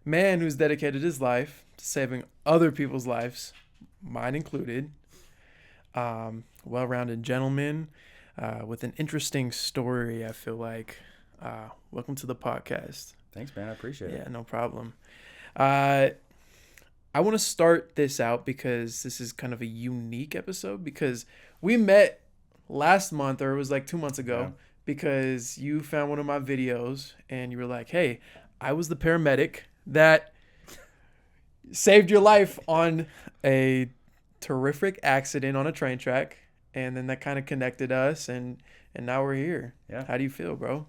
man who's dedicated his life to saving other people's lives, mine included. Well-rounded gentleman with an interesting story, I feel like. Welcome to the podcast. Thanks, man. I appreciate it. Yeah, no problem. I want to start this out because this is kind of a unique episode because we met last month, or it was like 2 months ago, because you found one of my videos and you were like, hey, I was the paramedic that saved your life on a terrific accident on a train track. And then that kind of connected us, and now we're here. Yeah. How do you feel, bro?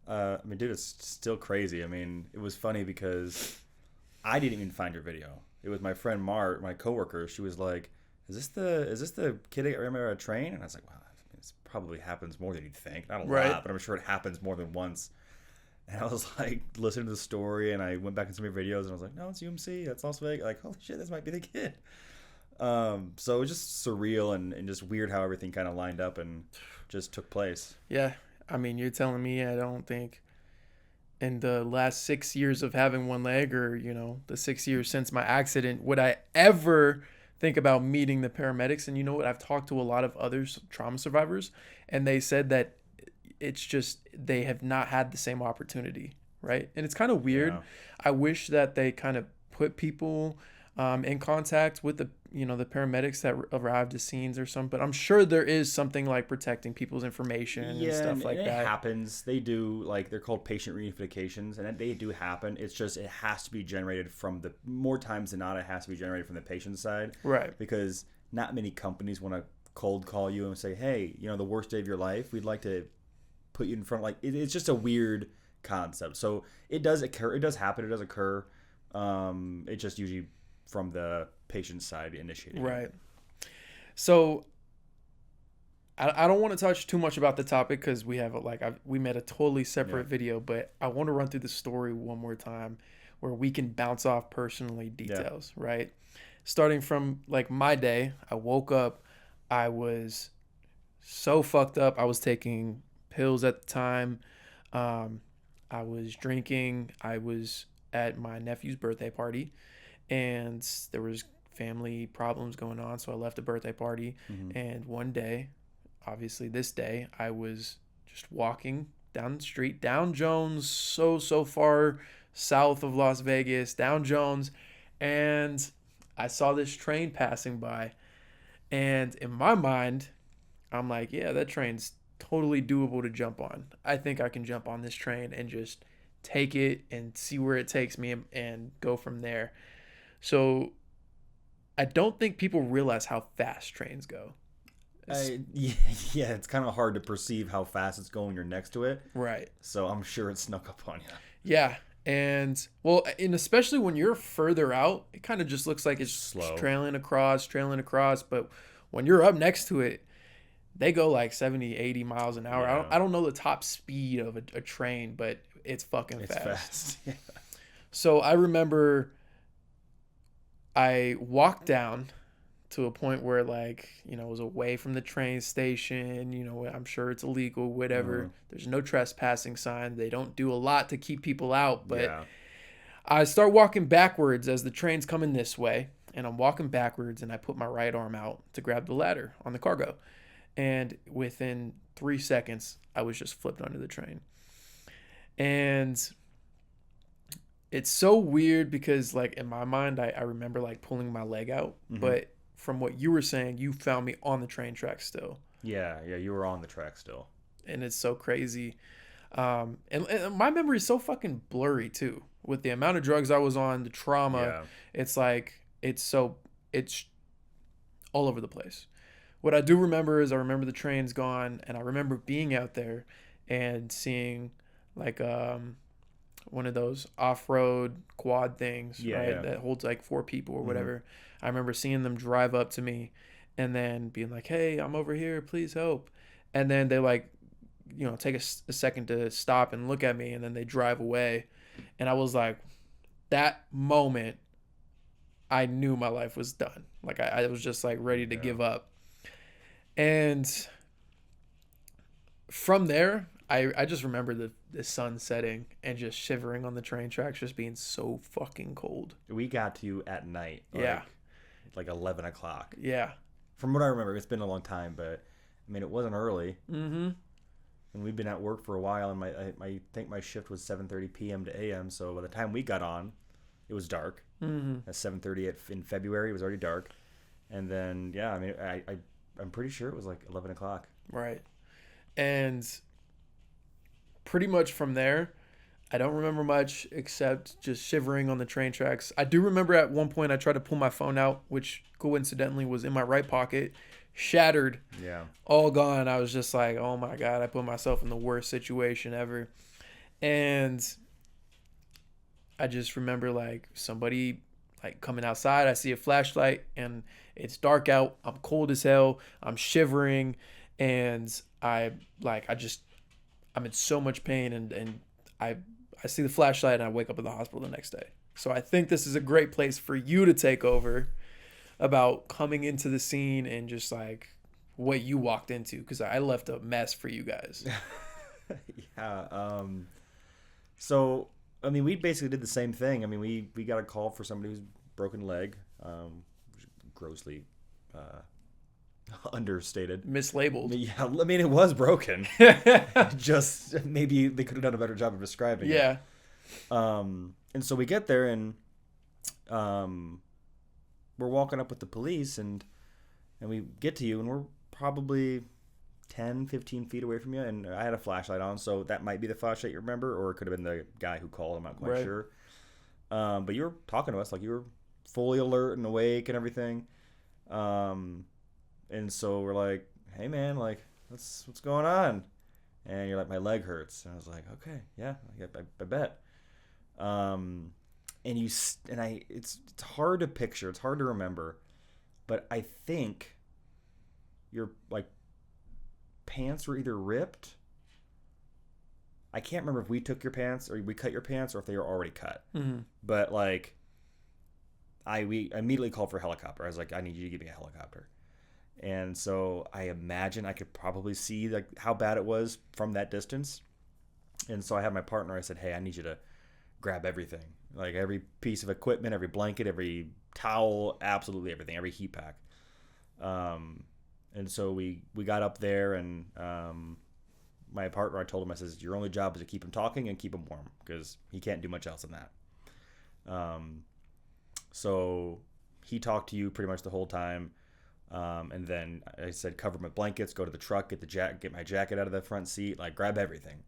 Dude, it's still crazy. It was funny because I didn't even find your video. It was my friend Mart, my coworker. She was like, "Is this the kid I remember at a train?" And I was like, "Wow, this probably happens more than you'd think. Not a lot, but I'm sure it happens more than once." And I was like, listening to the story, and I went back in some of your videos, and I was like, "No, it's UMC. That's Las Vegas." Like, holy shit, this might be the kid. So it was just surreal and just weird how everything kind of lined up and just took place. Yeah. You're telling me I don't think in the last 6 years of having one leg, or, the 6 years since my accident, would I ever think about meeting the paramedics? And you know what? I've talked to a lot of other trauma survivors, and they said that it's just they have not had the same opportunity, right? And it's kind of weird. Yeah. I wish that they kind of put people in contact with the paramedics that arrived to scenes or something, but I'm sure there is something like protecting people's information and stuff like that. It happens. They do, like, they're called patient reunifications, and they do happen. It's just it has to be generated from more times than not, it has to be generated from the patient side, right? Because not many companies want to cold call you and say, hey, the worst day of your life, we'd like to put you in front. Like, it's just a weird concept. So it does occur. It does happen. It does occur. It just usually from the patient side initiating. Right. So I don't want to touch too much about the topic because we have we made a totally separate video, but I want to run through the story one more time where we can bounce off personally details, right? Starting from like my day, I woke up, I was so fucked up. I was taking pills at the time. I was drinking. I was at my nephew's birthday party, and there was family problems going on, so I left the birthday party. Mm-hmm. And one day, obviously this day, I was just walking down the street, down Jones, so far south of Las Vegas, down Jones, and I saw this train passing by. And in my mind, I'm like, yeah, that train's totally doable to jump on. I think I can jump on this train and just take it and see where it takes me and go from there. So I don't think people realize how fast trains go. It's kind of hard to perceive how fast it's going when you're next to it. Right. So I'm sure it snuck up on you. Yeah. And especially when you're further out, it kind of just looks like it's slow, trailing across. But when you're up next to it, they go like 70, 80 miles an hour. Yeah. I don't know the top speed of a train, but it's fucking fast. Yeah. So I remember I walked down to a point where it was away from the train station. I'm sure it's illegal, whatever. Mm-hmm. There's no trespassing sign. They don't do a lot to keep people out, but I start walking backwards as the train's coming this way, and I'm walking backwards, and I put my right arm out to grab the ladder on the cargo. And within 3 seconds, I was just flipped under the train. And it's so weird because, in my mind, I remember, pulling my leg out. Mm-hmm. But from what you were saying, you found me on the train track still. Yeah, you were on the track still. And it's so crazy. And my memory is so fucking blurry, too. With the amount of drugs I was on, the trauma, it's all over the place. What I do remember is I remember the train's gone, and I remember being out there and seeing one of those off-road quad things, that holds 4 people or whatever. Mm-hmm. I remember seeing them drive up to me and then being like, hey, I'm over here, please help. And then they take a second to stop and look at me, and then they drive away. And I was like, that moment, I knew my life was done. I was just ready to give up. And from there, I just remember the sun setting and just shivering on the train tracks, just being so fucking cold. We got to you at night. Yeah. Like 11 o'clock. Yeah. From what I remember, it's been a long time, but I mean, it wasn't early. Mm-hmm. And we've been at work for a while, and I think my shift was 7:30 p.m. to a.m. So by the time we got on, it was dark. Mm-hmm. At 7:30 in February, it was already dark. And then, yeah, I mean, I'm pretty sure it was like 11 o'clock. Right. And pretty much from there, I don't remember much except just shivering on the train tracks. I do remember at one point I tried to pull my phone out, which coincidentally was in my right pocket, shattered, Yeah. all gone. I was just like, oh my God, I put myself in the worst situation ever. And I just remember like somebody like coming outside. I see a flashlight and it's dark out. I'm cold as hell. I'm shivering. And I'm in so much pain. And I see the flashlight and I wake up in the hospital the next day. So I think this is a great place for you to take over about coming into the scene and just like what you walked into, because I left a mess for you guys. Yeah. So, I mean, we basically did the same thing. I mean, we got a call for somebody who's broken leg, grossly understated. Mislabeled. Yeah, I mean, it was broken. Just maybe they could have done a better job of describing it. Yeah. And so we get there and we're walking up with the police and we get to you and we're probably 10, 15 feet away from you. And I had a flashlight on, so that might be the flashlight you remember, or it could have been the guy who called. I'm not quite Right. sure. But you were talking to us like you were fully alert and awake and everything. And so we're like, hey man, like what's going on? And you're like, my leg hurts. And I was like, okay, yeah, I bet. It's hard to picture, it's hard to remember, but I think your like pants were either ripped. I can't remember if we took your pants or we cut your pants or if they were already cut. Mm-hmm. But like, we immediately called for a helicopter. I was like, I need you to give me a helicopter. And so I imagine I could probably see like how bad it was from that distance. And so I had my partner, I said, hey, I need you to grab everything. Like every piece of equipment, every blanket, every towel, absolutely everything, every heat pack. And so we got up there and my partner, I told him, I says, your only job is to keep him talking and keep him warm because he can't do much else than that. So he talked to you pretty much the whole time. And then I said, cover my blankets, go to the truck, get my jacket out of the front seat, like grab everything.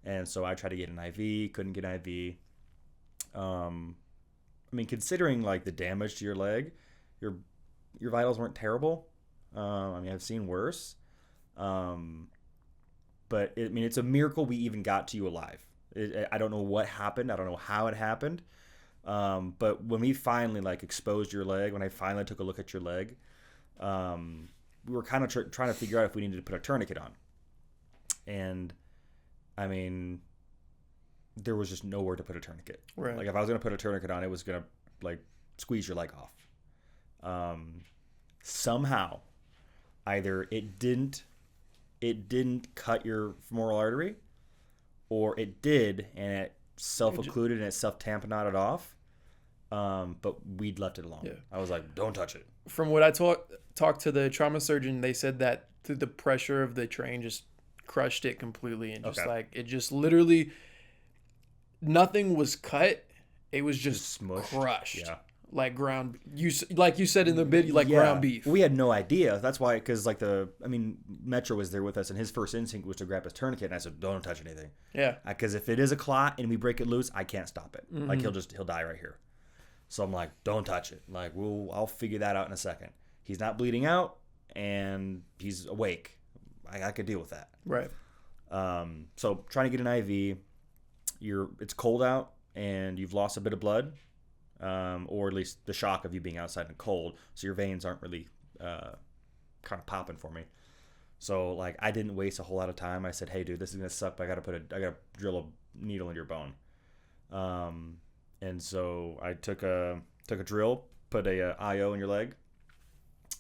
And so I tried to get an IV, couldn't get an IV. I mean, considering like the damage to your leg, your vitals weren't terrible. I mean, I've seen worse. But it's a miracle we even got to you alive. I don't know what happened. I don't know how it happened. But when we finally like exposed your leg, when I finally took a look at your leg, we were kind of trying to figure out if we needed to put a tourniquet on. And I mean, there was just nowhere to put a tourniquet. Right. Like if I was going to put a tourniquet on, it was going to like squeeze your leg off. Somehow, either it didn't cut your femoral artery, or it did and it self-occluded and it self-tamponaded off. But we'd left it alone. Yeah. I was like, don't touch it. From what I talked to the trauma surgeon, they said that through the pressure of the train just crushed it completely and just like it just literally nothing was cut. It was just smushed. Crushed. Yeah. Like you said in the video, like ground beef. We had no idea. That's why, because like Metro was there with us, and his first instinct was to grab his tourniquet, and I said, "Don't touch anything." Yeah. Because if it is a clot and we break it loose, I can't stop it. Mm-hmm. Like he'll die right here. So I'm like, "Don't touch it." Like I'll figure that out in a second. He's not bleeding out, and he's awake. I could deal with that. Right. So trying to get an IV, it's cold out, and you've lost a bit of blood. Or at least the shock of you being outside and cold, so your veins aren't really kind of popping for me. So like I didn't waste a whole lot of time. I said, "Hey, dude, this is gonna suck. But I gotta drill a needle in your bone." And so I took a drill, put a IO in your leg,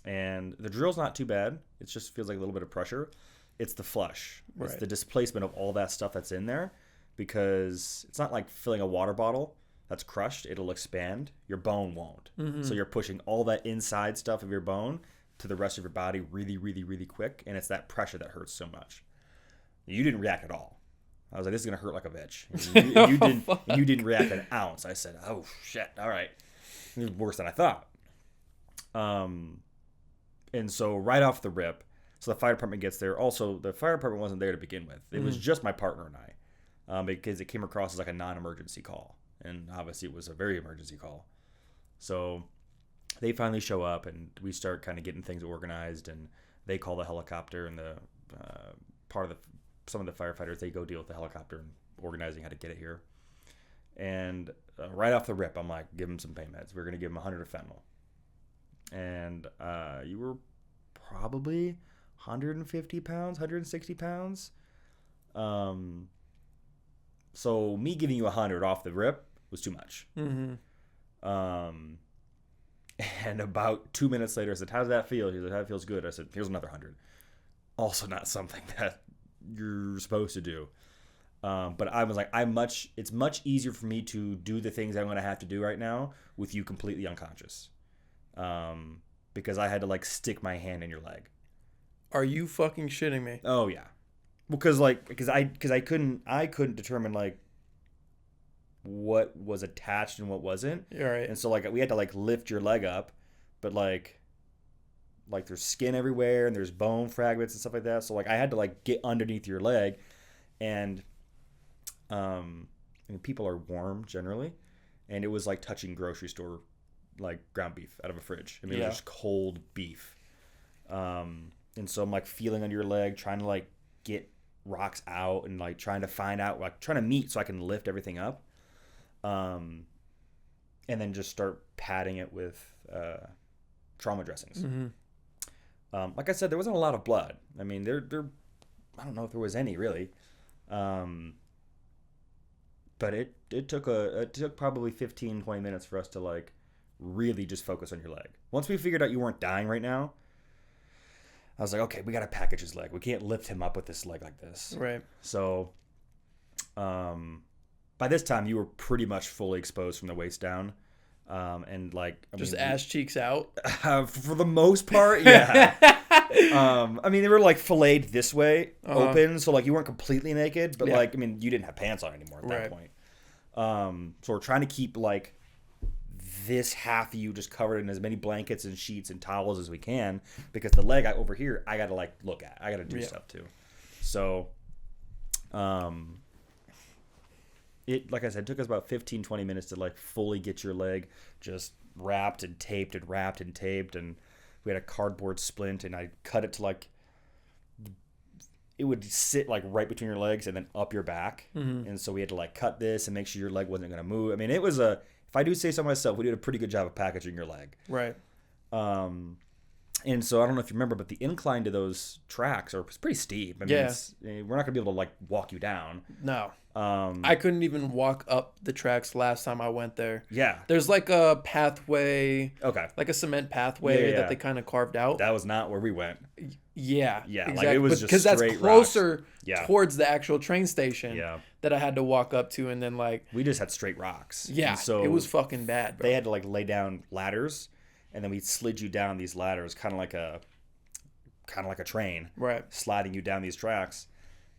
and the drill's not too bad. It just feels like a little bit of pressure. it's the flush. It's Right. the displacement of all that stuff that's in there, because it's not like filling a water bottle that's crushed. It'll expand. Your bone won't. Mm-hmm. So you're pushing all that inside stuff of your bone to the rest of your body really, really, really quick, and it's that pressure that hurts so much. You didn't react at all. I was like, this is gonna hurt like a bitch. You didn't react an ounce. I said, oh shit, all right. It was worse than I thought. And so right off the rip, so the fire department gets there. Also, the fire department wasn't there to begin with. It was just my partner and I, because it came across as like a non-emergency call, and obviously it was a very emergency call. So they finally show up, and we start kind of getting things organized, and they call the helicopter, and the some of the firefighters, they go deal with the helicopter and organizing how to get it here. And right off the rip, I'm like, give him some pain meds. We're going to give him 100 of fentanyl. And you were probably 150 pounds, 160 pounds. So me giving you 100 off the rip was too much. Mm-hmm. And about 2 minutes later, I said, how does that feel? He said, that feels good. I said, here's another 100. Also not something that you're supposed to do. But I was like, it's much easier for me to do the things I'm going to have to do right now with you completely unconscious. Because I had to like stick my hand in your leg. Are you fucking shitting me? Oh yeah. Because I couldn't determine like what was attached and what wasn't. All right. And so like we had to like lift your leg up, but like there's skin everywhere and there's bone fragments and stuff like that. So like I had to like get underneath your leg, and I mean, people are warm generally, and it was like touching grocery store like ground beef out of a fridge. I mean, it was just cold beef. And so I'm like feeling under your leg, trying to like get rocks out and like trying to find out, like trying to meet so I can lift everything up. And then just start patting it with trauma dressings. Mm-hmm. Like I said, there wasn't a lot of blood. I mean, there I don't know if there was any really. But it took probably 15, 20 minutes for us to like really just focus on your leg. Once we figured out you weren't dying right now, I was like, okay, we got to package his leg. We can't lift him up with this leg like this. Right. So, by this time you were pretty much fully exposed from the waist down. And like, just ass cheeks out. For the most part, yeah. I mean, they were like filleted this way, open, so like you weren't completely naked, but like, I mean, you didn't have pants on anymore at that point. So we're trying to keep like this half of you just covered in as many blankets and sheets and towels as we can, because the leg over here, I got to like look at, I got to do stuff too. So, it, like I said, took us about 15, 20 minutes to like fully get your leg just wrapped and taped and wrapped and taped. And we had a cardboard splint, and I cut it to like, it would sit like right between your legs and then up your back. Mm-hmm. And so we had to like cut this and make sure your leg wasn't going to move. I mean, it was if I do say so myself, we did a pretty good job of packaging your leg. Right. And so I don't know if you remember, but the incline to those tracks are pretty steep. I mean, we're not going to be able to like walk you down. No. I couldn't even walk up the tracks last time I went there. Yeah. There's like a pathway. Okay. Like a cement pathway that they kind of carved out. That was not where we went. Yeah. Yeah. Exactly. Like it was just because that's closer towards the actual train station. Yeah. That I had to walk up to, and then like we just had straight rocks. Yeah. So it was fucking bad, bro. They had to like lay down ladders, and then we slid you down these ladders, kind of like a train, right? Sliding you down these tracks,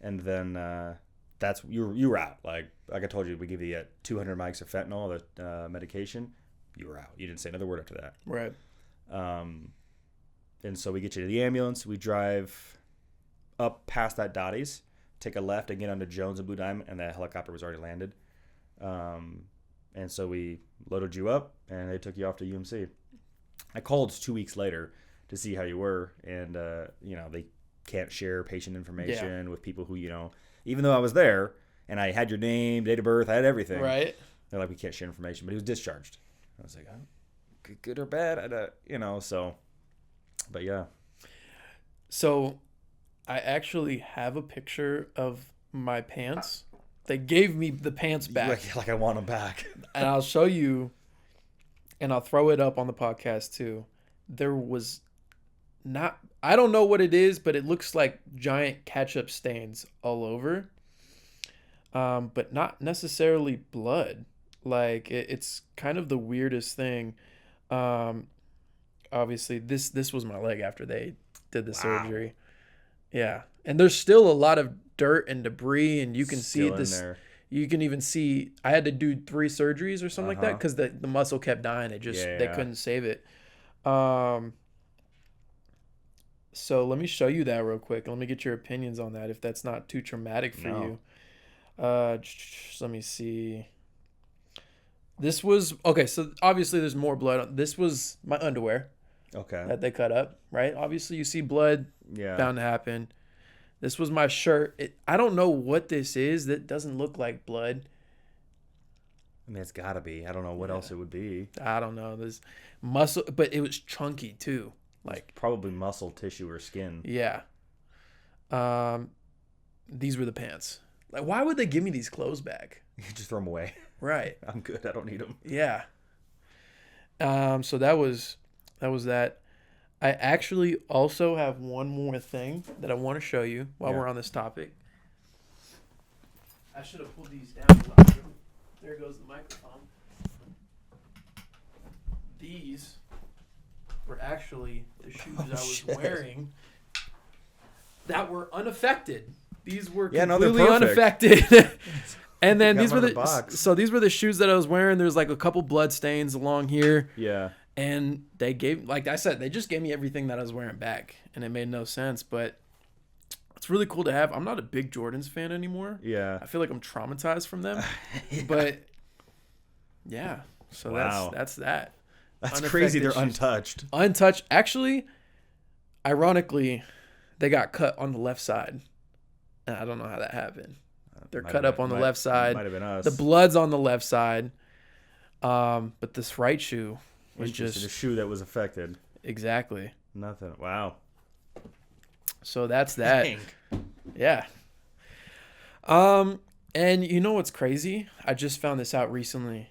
and then that's you were out. Like I told you, we give you 200 mics of fentanyl, the medication. You were out. You didn't say another word after that. Right. And so we get you to the ambulance. We drive up past that Dottie's, take a left, and get onto Jones and Blue Diamond, and that helicopter was already landed. And so we loaded you up, and they took you off to UMC. I called 2 weeks later to see how you were, and they can't share patient information with people who, even though I was there and I had your name, date of birth, I had everything. Right. They're like, we can't share information, but he was discharged. I was like, oh, good or bad, so, but yeah. So I actually have a picture of my pants. They gave me the pants back. Like I want them back. And I'll show you, and I'll throw it up on the podcast too. There was not, I don't know what it is, but it looks like giant ketchup stains all over. But not necessarily blood. Like it's kind of the weirdest thing. Um, Obviously this was my leg after they did the Wow. surgery. Yeah, and there's still a lot of dirt and debris, and you can see Still in this. there. You can even see I had to do 3 surgeries or something like that Uh-huh. because the muscle kept dying. They Yeah. couldn't save it. Um, so let me show you that real quick. Let me get your opinions on that if that's not too traumatic for No. you. Let me see. This was okay. So obviously there's more blood. This was my underwear Okay. that they cut up. Right. Obviously you see blood Yeah. bound to happen. This was my shirt. I don't know what this is. That doesn't look like blood. I mean, it's gotta be. I don't know what Yeah. else it would be. I don't know. There's muscle, but it was chunky too. It's Like, probably muscle tissue or skin. yeah. Um, these were the pants. Like, why would they give me these clothes back? You just throw them away. Right. I'm good. I don't need them. Yeah. So that was that. I actually also have one more thing that I want to show you while Yeah. we're on this topic. I should have pulled these down louder. There goes the microphone. These were actually the shoes I was shit. wearing that were unaffected. These were Yeah, no, they're completely perfect. unaffected. And then Got these them were in the box. so these were the shoes that I was wearing. There's like a couple blood stains along here. Yeah. And they gave, like I said, they just gave me everything that I was wearing back, and it made no sense. But it's really cool to have. I'm not a big Jordans fan anymore. Yeah. I feel like I'm traumatized from them. Yeah. But yeah, so Wow. that's that. That's crazy. They're Unaffected shoes. untouched. Untouched. Actually, ironically, they got cut on the left side. And I don't know how that happened. They're Might cut have up been- on the might- left side. Might have been us. The blood's on the left side. But this right shoe was Interesting. just A shoe that was affected. exactly. Nothing. Wow. So that's that. Dang. Yeah. And you know what's crazy? I just found this out recently.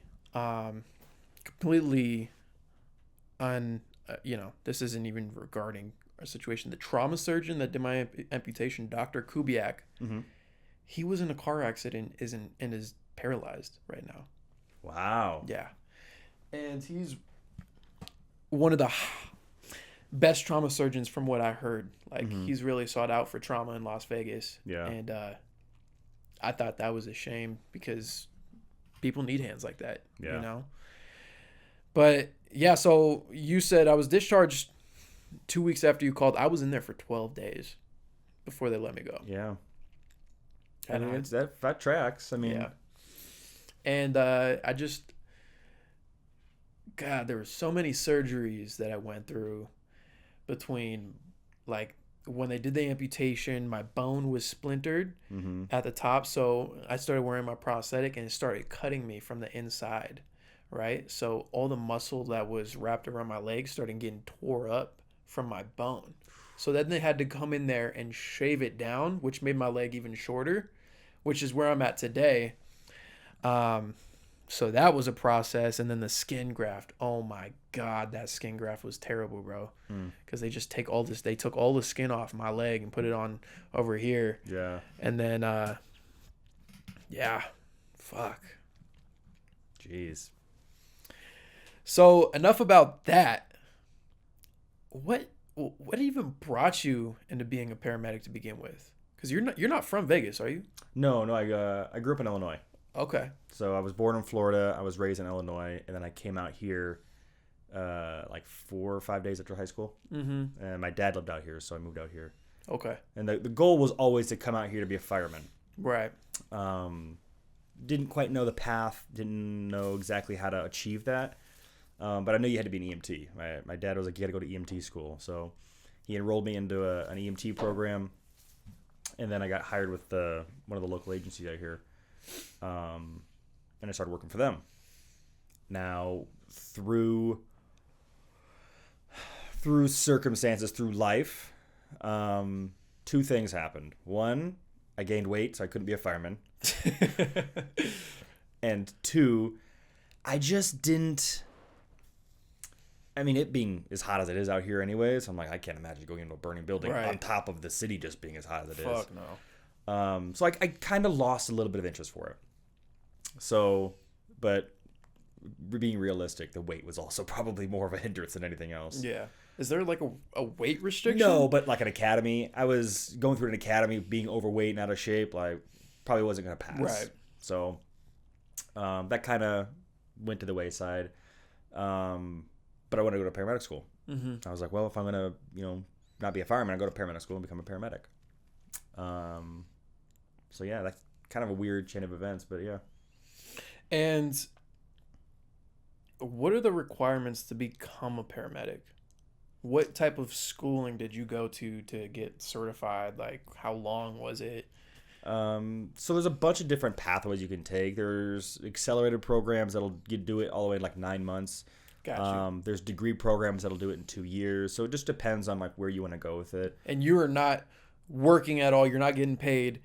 Completely this isn't even regarding our situation. The trauma surgeon that did my amputation, Dr. Kubiak, Mm-hmm. he was in a car accident and is paralyzed right now. Wow. Yeah. And he's one of the best trauma surgeons from what I heard. Like he's really sought out for trauma in Las Vegas. Yeah. And I thought that was a shame because people need hands like that, Yeah. you know? But yeah, so you said I was discharged 2 weeks after you called. I was in there for 12 days before they let me go. Yeah. I And mean, I- it's that tracks. I mean, yeah. And God, there were so many surgeries that I went through between, like, when they did the amputation, my bone was splintered mm-hmm. at the top. So I started wearing my prosthetic and it started cutting me from the inside, right? So all the muscle that was wrapped around my leg started getting tore up from my bone. So then they had to come in there and shave it down, which made my leg even shorter, which is where I'm at today. So that was a process. And then the skin graft. Oh my God, that skin graft was terrible, bro. Because they just took all the skin off my leg and put it on over here. Yeah. And then, yeah, fuck. Jeez. So enough about that. What even brought you into being a paramedic to begin with? Because you're not from Vegas, are you? No. I grew up in Illinois. Okay. So I was born in Florida. I was raised in Illinois, and then I came out here like 4 or 5 days after high school. Mm-hmm. And my dad lived out here, so I moved out here. Okay. And the goal was always to come out here to be a fireman. Right. Didn't quite know the path. Didn't know exactly how to achieve that. But I knew you had to be an EMT. My dad was like, you got to go to EMT school. So he enrolled me into an EMT program. And then I got hired with one of the local agencies out here. And I started working for them. Now, through circumstances, through life, 2 things happened. One, I gained weight, so I couldn't be a fireman. And 2, I just didn't I mean, it being as hot as it is out here anyways, I'm like, I can't imagine going into a burning building Right. on top of the city just being as hot as it is. Fuck no. So I kind of lost a little bit of interest for it. So, but being realistic, the weight was also probably more of a hindrance than anything else. Yeah. Is there like a weight restriction? No, but like an academy, I was going through an academy, being overweight and out of shape, like probably wasn't going to pass. Right. So that kind of went to the wayside. But I wanted to go to paramedic school. Mm-hmm. I was like, well, if I'm going to, not be a fireman, I go to paramedic school and become a paramedic. So yeah, that's kind of a weird chain of events, but yeah. And what are the requirements to become a paramedic? What type of schooling did you go to get certified? Like, how long was it? So there's a bunch of different pathways you can take. There's accelerated programs that'll do it all the way in like 9 months. Gotcha. There's degree programs that'll do it in 2 years. So it just depends on like where you want to go with it. And you are not working at all. You're not getting paid.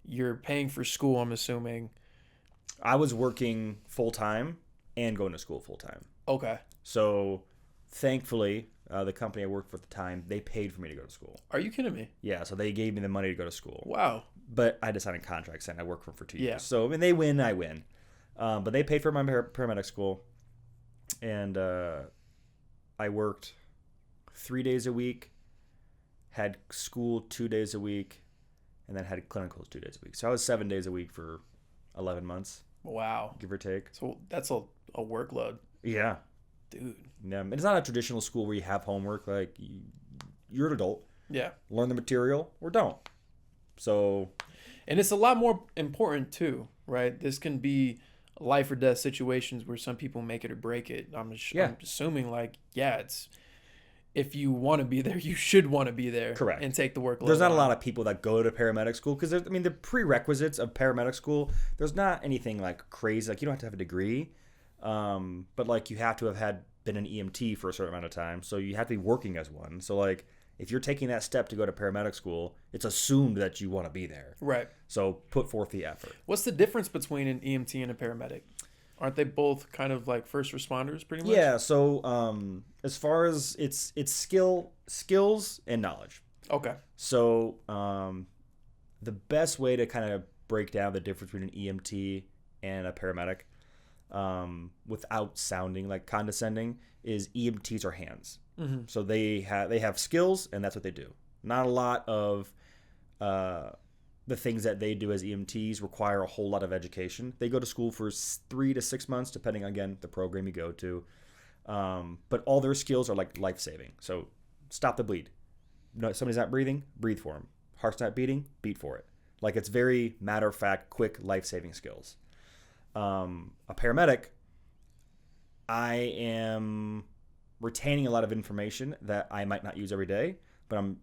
You're paying for school, I'm assuming. I was working full time and going to school full time. Okay. So thankfully, the company I worked for at the time, they paid for me to go to school. Are you kidding me? Yeah, so they gave me the money to go to school. Wow. But I had to sign a contract saying I worked for them for 2 years. Yeah. So, I mean, they win, I win. But they paid for my paramedic school. And I worked 3 days a week, had school 2 days a week, and then had clinicals 2 days a week. So I was 7 days a week for 11 months. Wow. Give or take. So that's a workload. Yeah. Dude. Yeah. It's not a traditional school where you have homework. Like, you're an adult. Yeah. Learn the material or don't. So. And it's a lot more important too, right? This can be life or death situations where some people make it or break it. I'm assuming like, it's if you want to be there, you should want to be there. Correct. And take the workload. There's not a lot of people that go to paramedic school because, the prerequisites of paramedic school, there's not anything like crazy. Like, you don't have to have a degree, but like you have to have been an EMT for a certain amount of time. So you have to be working as one. So like if you're taking that step to go to paramedic school, it's assumed that you want to be there. Right. So put forth the effort. What's the difference between an EMT and a paramedic? Aren't they both kind of like first responders pretty much? Yeah, so as far as it's skills and knowledge. Okay. So the best way to kind of break down the difference between an EMT and a paramedic, without sounding like condescending, is EMTs are hands. Mm-hmm. So they have skills, and that's what they do. Not a lot of the things that they do as EMTs require a whole lot of education. They go to school for 3 to 6 months, depending on, again, the program you go to. But all their skills are like life-saving. So stop the bleed. No, somebody's not breathing, breathe for them. Heart's not beating, beat for it. Like, it's very matter-of-fact, quick, life-saving skills. A paramedic, I am retaining a lot of information that I might not use every day, but I'm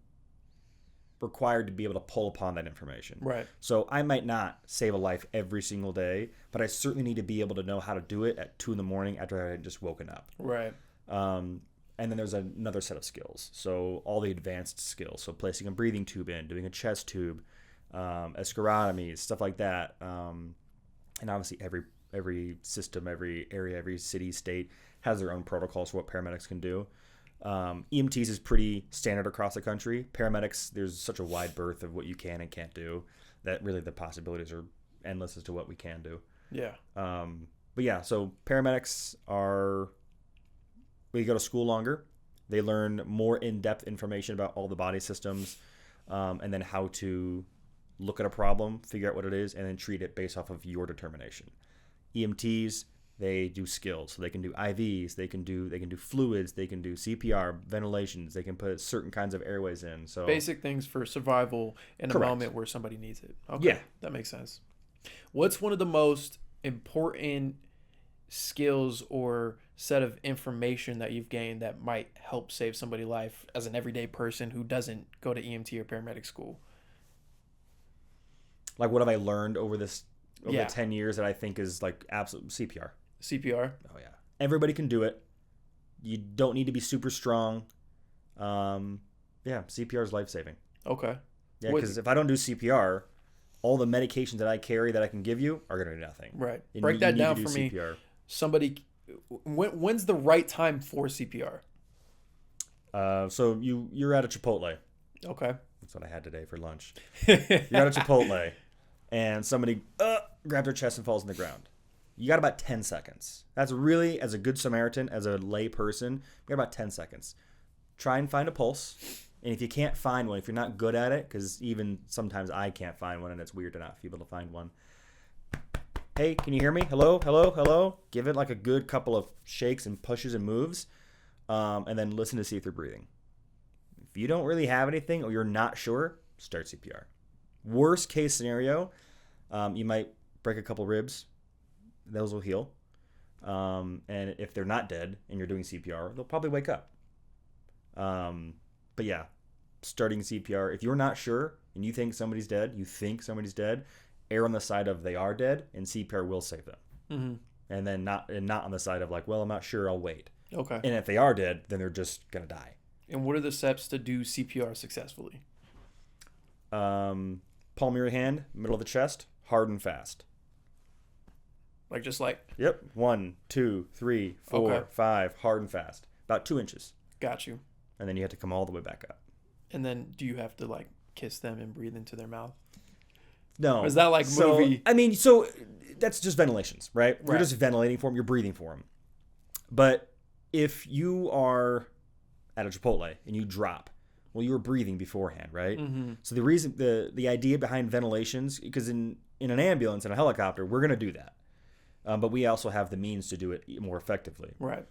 required to be able to pull upon that information. Right. So I might not save a life every single day, but I certainly need to be able to know how to do it at 2 a.m. after I had just woken up. Right. And then there's another set of skills. So all the advanced skills. So placing a breathing tube in, doing a chest tube, escharotomies, stuff like that. And obviously every system, every area, every city, state has their own protocols for what paramedics can do. EMTs is pretty standard across the country. Paramedics, there's such a wide berth of what you can and can't do that really the possibilities are endless as to what we can do. Yeah. But yeah, so paramedics we go to school longer. They learn more in-depth information about all the body systems, and then how to look at a problem, figure out what it is, and then treat it based off of your determination. EMTs, they do skills, so they can do IVs, they can do fluids, they can do CPR, ventilations, they can put certain kinds of airways in. So basic things for survival in a moment where somebody needs it. Okay, yeah, that makes sense. What's one of the most important skills or set of information that you've gained that might help save somebody's life as an everyday person who doesn't go to EMT or paramedic school? Like, what have I learned over the 10 years that I think is like absolute CPR? CPR? Oh, yeah. Everybody can do it. You don't need to be super strong. CPR is life-saving. Okay. Yeah, because if I don't do CPR, all the medications that I carry that I can give you are going to do nothing. Right. Break that down for me. CPR. Somebody, when's the right time for CPR? So you're at a Chipotle. Okay. That's what I had today for lunch. You're at a Chipotle, and somebody grabs their chest and falls on the ground. You got about 10 seconds. That's really, as a good Samaritan, as a lay person, you got about 10 seconds. Try and find a pulse. And if you can't find one, if you're not good at it, because even sometimes I can't find one, and it's weird to not be able to find one. Hey, can you hear me? Hello, hello, hello. Give it like a good couple of shakes and pushes and moves, and then listen to see if they're breathing. If you don't really have anything or you're not sure, start CPR. Worst case scenario, you might break a couple ribs. Those will heal. And if they're not dead and you're doing CPR, they'll probably wake up. But yeah, starting CPR, if you're not sure and you think somebody's dead, err on the side of they are dead, and CPR will save them. Mm-hmm. And then not on the side of like, well, I'm not sure, I'll wait. Okay. And if they are dead, then they're just going to die. And what are the steps to do CPR successfully? Palm of your hand, middle of the chest, hard and fast. Yep. 1, 2, 3, 4, Okay. 5, hard and fast. About 2 inches. Got you. And then you have to come all the way back up. And then do you have to kiss them and breathe into their mouth? No. Or is that movie? I mean, so that's just ventilations, right? You're Right. just ventilating for them. You're breathing for them. But if you are at a Chipotle and you drop, well, you were breathing beforehand, right? Mm-hmm. So the reason, the idea behind ventilations, because in an ambulance and a helicopter, we're going to do that. But we also have the means to do it more effectively. Right.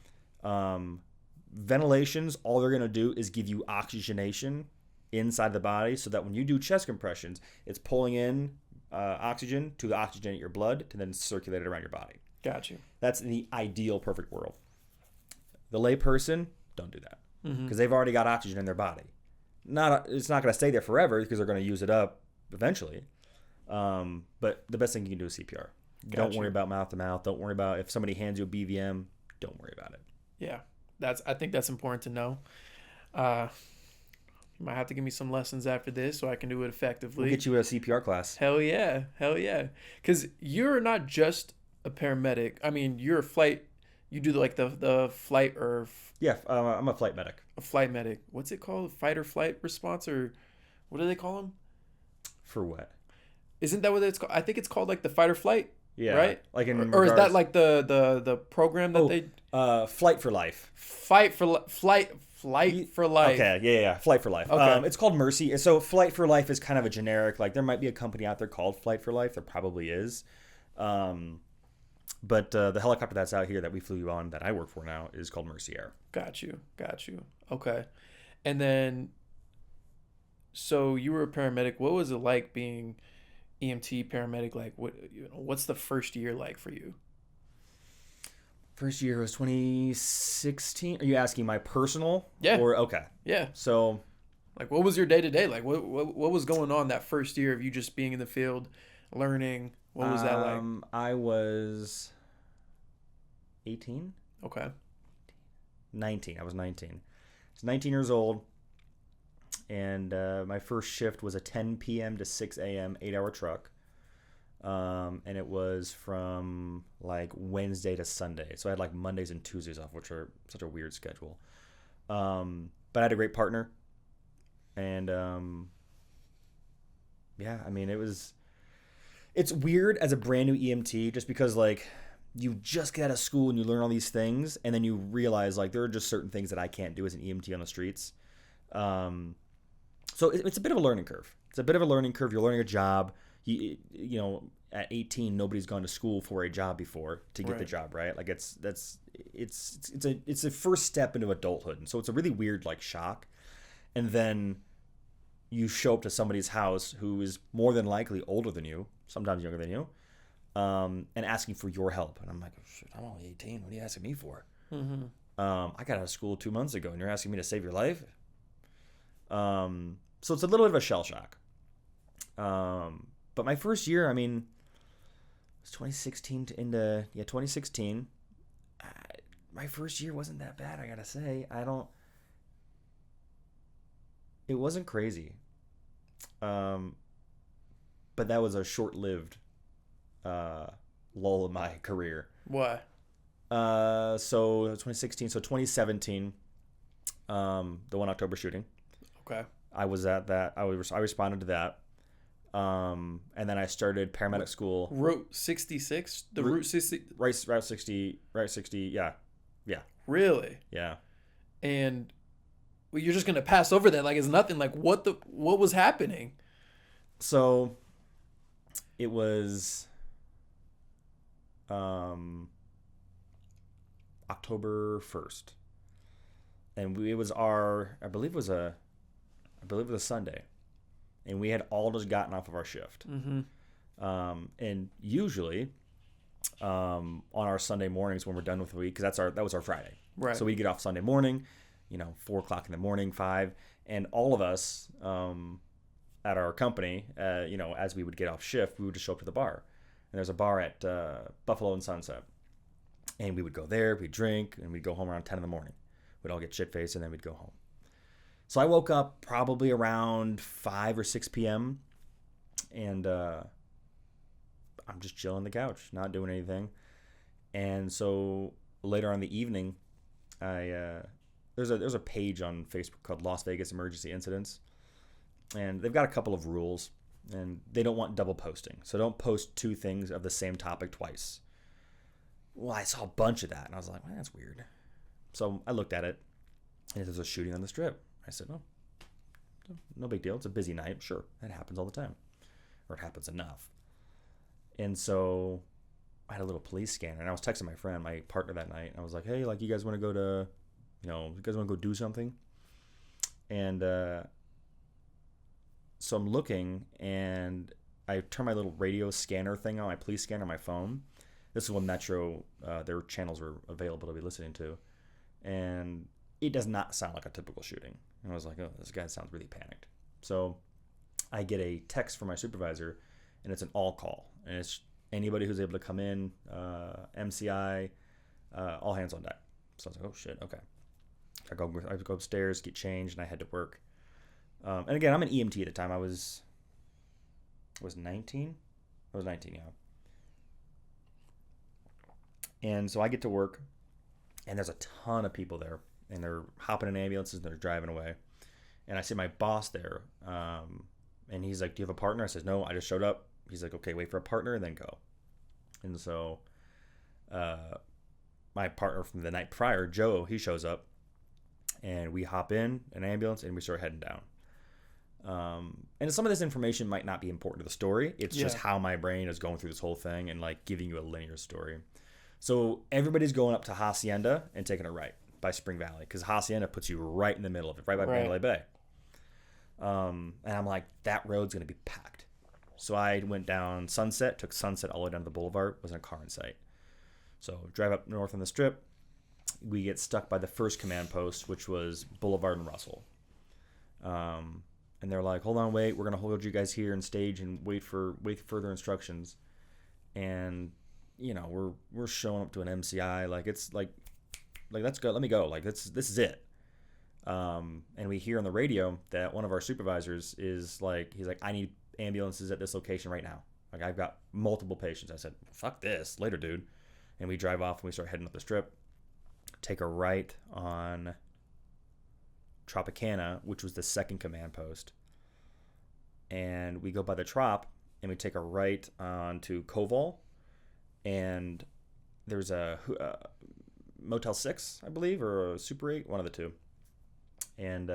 Ventilations, all they're going to do is give you oxygenation inside the body so that when you do chest compressions, it's pulling in oxygen to oxygenate your blood to then circulate it around your body. Got you. That's the ideal, perfect world. The lay person, don't do that because they've already got oxygen in their body. It's not going to stay there forever because they're going to use it up eventually. But the best thing you can do is CPR. Don't worry about mouth to mouth. Don't worry about if somebody hands you a BVM. Don't worry about it. Yeah, I think that's important to know. You might have to give me some lessons after this so I can do it effectively. We'll get you a CPR class. Hell yeah. Because you're not just a paramedic. I mean, you're a flight. You do the flight or Yeah, I'm a flight medic. a flight medic. What's it called? Fight or flight response, or what do they call them? For what? Isn't that what it's called? I think it's called the fight or flight. Yeah. Right. Or is that the program that they Flight for Life. Flight for life. Okay, yeah, Flight for Life. Okay. It's called Mercy. So Flight for Life is kind of a generic, there might be a company out there called Flight for Life. There probably is. But the helicopter that's out here that we flew you on that I work for now is called Mercy Air. Got you. Okay. And then, so you were a paramedic. What was it like being EMT paramedic? What's the first year like for you? First year was 2016. Are you asking my personal? Yeah. Or okay. Yeah. So, what was your day to day? What was going on that first year of you just being in the field, learning? What was that like? I was 18. Okay. 19. I was 19. I was 19 years old, and my first shift was a 10 p.m. to 6 a.m. 8-hour truck. And it was from Wednesday to Sunday. So I had Mondays and Tuesdays off, which are such a weird schedule. But I had a great partner. And yeah, I mean, it's weird as a brand new EMT just because you just get out of school and you learn all these things. And then you realize there are just certain things that I can't do as an EMT on the streets. So it's a bit of a learning curve. You're learning a job. You at 18, nobody's gone to school for a job before to get the job, right? It's a first step into adulthood, and so it's a really weird shock. And then you show up to somebody's house who is more than likely older than you, sometimes younger than you, and asking for your help. And I'm like, shit, I'm only 18. What are you asking me for? Mm-hmm. I got out of school 2 months ago, and you're asking me to save your life. So it's a little bit of a shell shock. But my first year, I mean, it was 2016 into 2016. My first year wasn't that bad, I gotta say. It wasn't crazy. But that was a short-lived lull in my career. Why? So 2016, so 2017, The 1 October shooting. Okay. I was at that. I responded to that. And then I started paramedic school. Route 66? The Route 60? Route 60. Route 60. Yeah. Yeah. Really? Yeah. And well, you're just going to pass over that like it's nothing. Like what was happening? So it was October 1st. And it was I believe it was a Sunday. And we had all just gotten off of our shift. Mm-hmm. And usually on our Sunday mornings when we're done with the week, because that was our Friday. Right. So we get off Sunday morning, 4:00 in the morning, 5, and all of us at our company, as we would get off shift, we would just show up to the bar. And there's a bar at Buffalo and Sunset. And we would go there, we'd drink, and we'd go home around 10 in the morning. We'd all get shit-faced, and then we'd go home. So I woke up probably around 5 or 6 p.m. and I'm just chilling on the couch, not doing anything. And so later on in the evening, there's a page on Facebook called Las Vegas Emergency Incidents, and they've got a couple of rules, and they don't want double posting. So don't post 2 things of the same topic twice. Well, I saw a bunch of that, and I was like, well, that's weird. So I looked at it, and there's a shooting on the Strip. I said, oh, no big deal. It's a busy night. Sure, that happens all the time. Or it happens enough. And so I had a little police scanner, and I was texting my friend, my partner that night, and I was like, hey, like, you guys want to go to, you guys want to go do something? And so I'm looking, and I turn my little radio scanner thing on, my police scanner on my phone. This is when Metro, their channels were available to be listening to. And it does not sound like a typical shooting. And I was like, oh, this guy sounds really panicked. So I get a text from my supervisor, and it's an all call. And it's anybody who's able to come in, MCI, all hands on deck. So I was like, oh, shit, okay. I go upstairs, get changed, and I head to work. And again, I'm an EMT at the time. I was 19? I was 19, yeah. And so I get to work, and there's a ton of people there. And they're hopping in ambulances and they're driving away. And I see my boss there. And he's like, do you have a partner? I says, no, I just showed up. He's like, okay, wait for a partner and then go. And so my partner from the night prior, Joe, he shows up. And we hop in an ambulance and we start heading down. And some of this information might not be important to the story. It's just how my brain is going through this whole thing and like giving you a linear story. So everybody's going up to Hacienda and taking a right by Spring Valley, because Hacienda puts you right in the middle of it, right by Mandalay Bay. And I'm like, that road's going to be packed. So I went down Sunset, took Sunset all the way down to the boulevard, wasn't a car in sight. So drive up north on the Strip. We get stuck by the first command post, which was Boulevard and Russell. And they're like, hold on, wait, we're going to hold you guys here and stage and wait for further instructions. And, we're showing up to an MCI, like it's like let's go, let me go, like this is it. And we hear on the radio that one of our supervisors is like, he's like, I need ambulances at this location right now. Like, I've got multiple patients. I said, fuck this, later, dude. And we drive off and we start heading up the Strip, take a right on Tropicana, which was the second command post. And we go by the Trop and we take a right onto Koval, and there's a Motel 6, I believe, or a Super 8, one of the two. And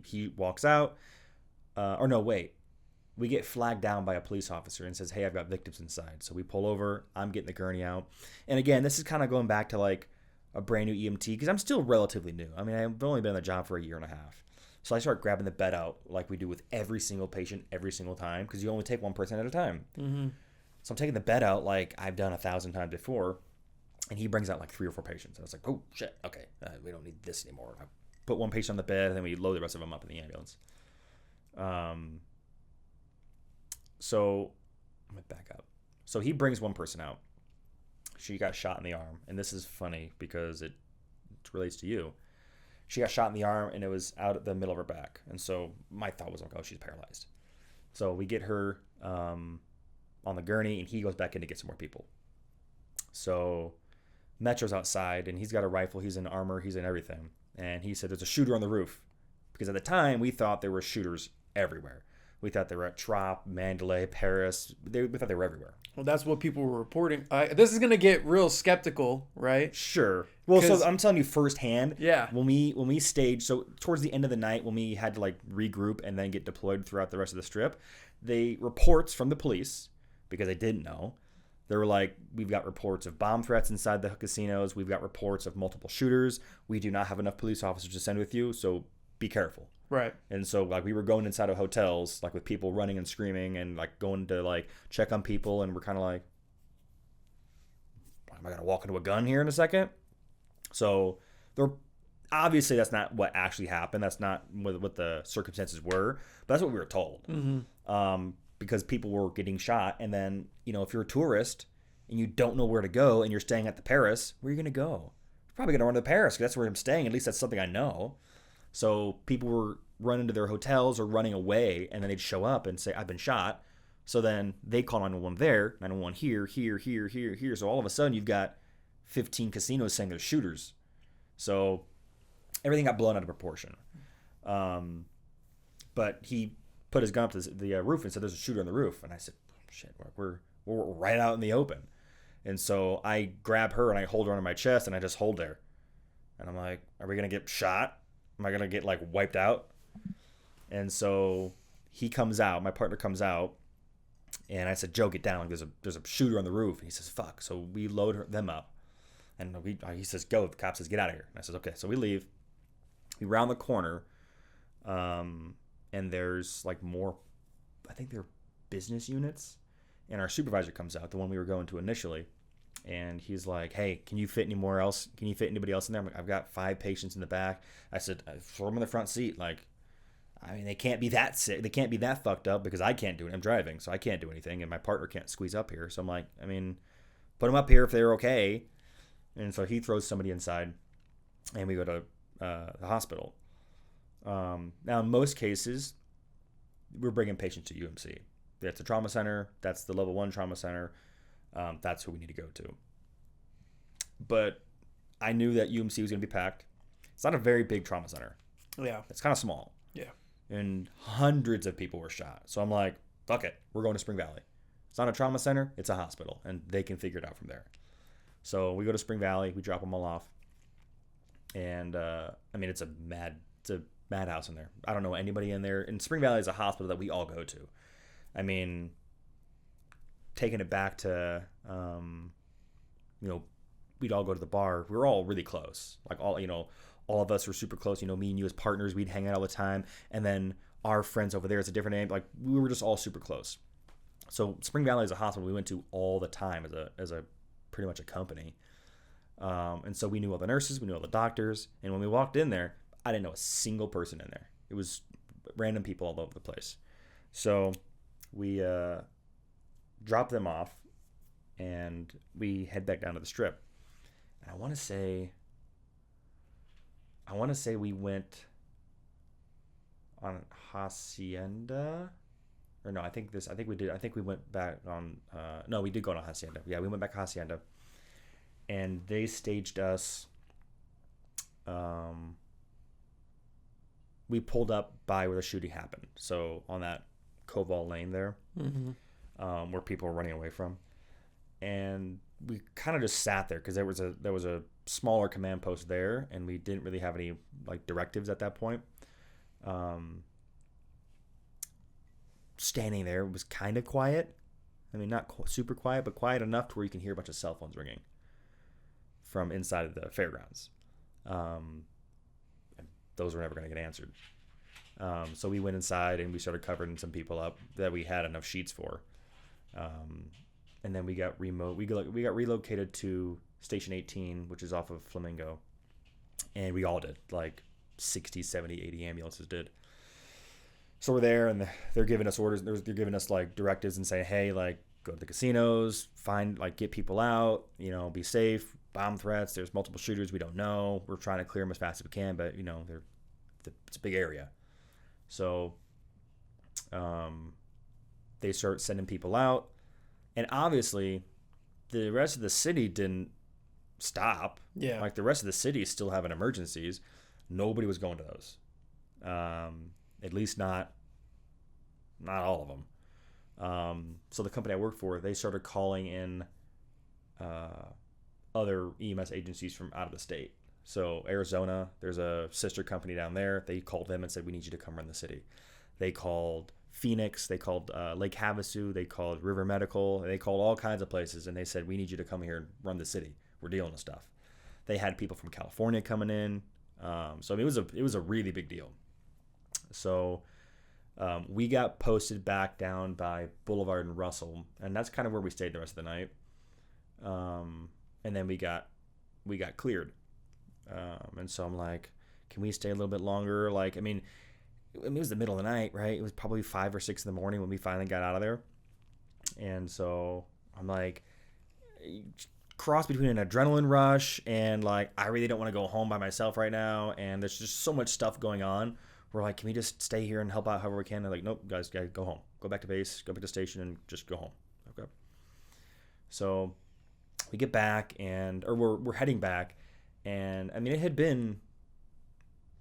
he walks out. We get flagged down by a police officer and says, hey, I've got victims inside. So we pull over. I'm getting the gurney out. And again, this is kind of going back to like a brand new EMT, because I'm still relatively new. I mean, I've only been on the job for a year and a half. So I start grabbing the bed out like we do with every single patient every single time, because you only take one person at a time. Mm-hmm. So I'm taking the bed out like I've done 1,000 times before. And he brings out like 3 or 4 patients. I was like, oh, shit, okay, we don't need this anymore. I put one patient on the bed, and then we load the rest of them up in the ambulance. So I'm going to back up. So he brings one person out. She got shot in the arm. And this is funny because it relates to you. She got shot in the arm, and it was out at the middle of her back. And so my thought was like, oh, she's paralyzed. So we get her on the gurney, and he goes back in to get some more people. So Metro's outside, and he's got a rifle. He's in armor. He's in everything. And he said, there's a shooter on the roof. Because at the time, we thought there were shooters everywhere. We thought they were at Trop, Mandalay, Paris. We thought they were everywhere. Well, that's what people were reporting. This is gonna get real skeptical, right? Sure. Well, so I'm telling you firsthand. Yeah. When we staged, so towards the end of the night, when we had to like regroup and then get deployed throughout the rest of the strip, they reports from the police, because they didn't know. They were like, we've got reports of bomb threats inside the casinos. We've got reports of multiple shooters. We do not have enough police officers to send with you, so be careful. Right. And so like we were going inside of hotels, like with people running and screaming and like going to like check on people, and we're kind of like, am I gonna walk into a gun here in a second? So there, obviously that's not what actually happened. That's not what the circumstances were, but that's what we were told. Because people were getting shot, and then if you're a tourist and you don't know where to go and you're staying at the Paris, where are you gonna go? You're probably gonna run to the Paris, because that's where I'm staying. At least that's something I know. So people were running to their hotels or running away, and then they'd show up and say, I've been shot. So then they call 911 there, 911 here. So all of a sudden you've got 15 casinos saying there's shooters. So everything got blown out of proportion. But he put his gun up to the roof and said, there's a shooter on the roof. And I said, shit, we're right out in the open. And so I grab her and I hold her on my chest, and I just hold there. And I'm like, are we going to get shot? Am I going to get like wiped out? And so he comes out, my partner comes out, and I said, Joe, get down. There's a shooter on the roof. And he says, fuck. So we load them up. And he says, go. The cop says, get out of here. And I said, okay. So we leave. We round the corner. And there's like more, I think they're business units. And our supervisor comes out, the one we were going to initially. And he's like, hey, can you fit anybody else in there? I'm like, I've got 5 patients in the back. I said, throw them in the front seat. Like, I mean, they can't be that sick. They can't be that fucked up, because I can't do it. I'm driving, so I can't do anything. And my partner can't squeeze up here. So I'm like, I mean, put them up here if they're okay. And so he throws somebody inside, and we go to the hospital. Now, in most cases, we're bringing patients to UMC. That's a trauma center. That's the level 1 trauma center. That's who we need to go to. But I knew that UMC was going to be packed. It's not a very big trauma center. Yeah. It's kind of small. Yeah. And hundreds of people were shot. So I'm like, fuck it. We're going to Spring Valley. It's not a trauma center. It's a hospital. And they can figure it out from there. So we go to Spring Valley. We drop them all off. And, I mean, it's a madhouse in there. I don't know anybody in there. And Spring Valley is a hospital that we all go to. I mean, taking it back to, we'd all go to the bar. We were all really close. Like all of us were super close. Me and you as partners, we'd hang out all the time. And then our friends over there, it's a different name. Like, we were just all super close. So Spring Valley is a hospital we went to all the time as a pretty much a company. And so we knew all the nurses, we knew all the doctors. And when we walked in there, I didn't know a single person in there. It was random people all over the place. So we drop them off, and we head back down to the strip. And I want to say we went on Hacienda, or no, I think we did. I think we went back on. No, we did go on Hacienda. Yeah, we went back to Hacienda, and they staged us. We pulled up by where the shooting happened, so on that Koval Lane there. Mm-hmm. Where people were running away from, and we kind of just sat there because there was a smaller command post there, and we didn't really have any like directives at that point. Standing there was kind of quiet. I mean, not super quiet, but quiet enough to where you can hear a bunch of cell phones ringing from inside of the fairgrounds. And those were never going to get answered. So we went inside and we started covering some people up that we had enough sheets for. And then we got relocated to Station 18, which is off of Flamingo. And we all did, like 60, 70, 80 ambulances did. So we're there, and they're giving us orders. They're giving us like directives and saying, hey, like, go to the casinos, get people out, be safe, bomb threats. There's multiple shooters we don't know. We're trying to clear them as fast as we can, but it's a big area. So they start sending people out, and obviously the rest of the city didn't stop. Yeah. Like, the rest of the city is still having emergencies. Nobody was going to those. At least not all of them. So the company I worked for, they started calling in other EMS agencies from out of the state. So Arizona, there's a sister company down there. They called them and said, we need you to come run the city. They called Phoenix. They called Lake Havasu. They called River Medical. They called all kinds of places. And they said, we need you to come here and run the city. We're dealing with stuff. They had people from California coming in. So I mean, it was a really big deal. So we got posted back down by Boulevard and Russell. And that's kind of where we stayed the rest of the night. And then we got cleared. And so I'm like, can we stay a little bit longer? Like, I mean, it was the middle of the night, right? It was probably 5 or 6 in the morning when we finally got out of there. And so I'm like, cross between an adrenaline rush and like, I really don't want to go home by myself right now. And there's just so much stuff going on. We're like, can we just stay here and help out however we can? They're like, nope, guys, go home. Go back to base, go back to station and just go home. Okay. So we get back or we're heading back. And I mean, it had been